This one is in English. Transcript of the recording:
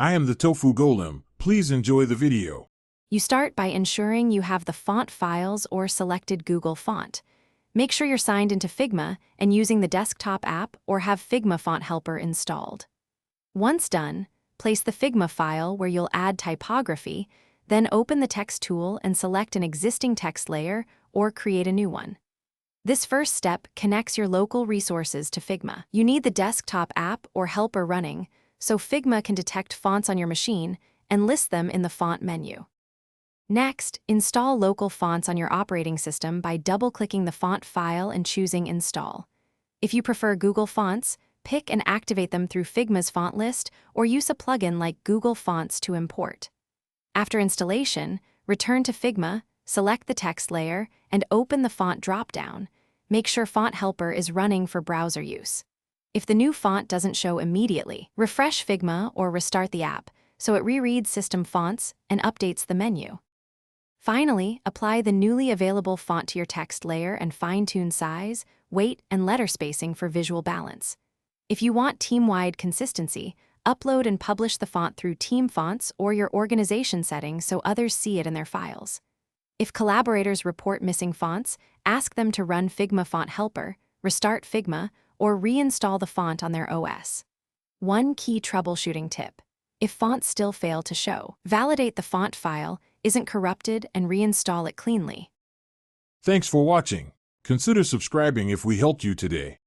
I am the Tofu Golem. Please enjoy the video. You start by ensuring you have the font files or selected Google font. Make sure you're signed into Figma and using the desktop app or have Figma Font Helper installed. Once done, place the Figma file where you'll add typography, then open the text tool and select an existing text layer or create a new one. This first step connects your local resources to Figma. You need the desktop app or helper running, so Figma can detect fonts on your machine and list them in the font menu. Next, install local fonts on your operating system by double-clicking the font file and choosing Install. If you prefer Google Fonts, pick and activate them through Figma's font list or use a plugin like Google Fonts to import. After installation, return to Figma, select the text layer, and open the font dropdown. Make sure Font Helper is running for browser use. If the new font doesn't show immediately, refresh Figma or restart the app so it rereads system fonts and updates the menu. Finally, apply the newly available font to your text layer and fine-tune size, weight, and letter spacing for visual balance. If you want team-wide consistency, upload and publish the font through Team Fonts or your organization settings so others see it in their files. If collaborators report missing fonts, ask them to run Figma Font Helper, restart Figma, or reinstall the font on their OS. One key troubleshooting tip: if fonts still fail to show, validate the font file isn't corrupted and reinstall it cleanly. Thanks for watching. Consider subscribing if we helped you today.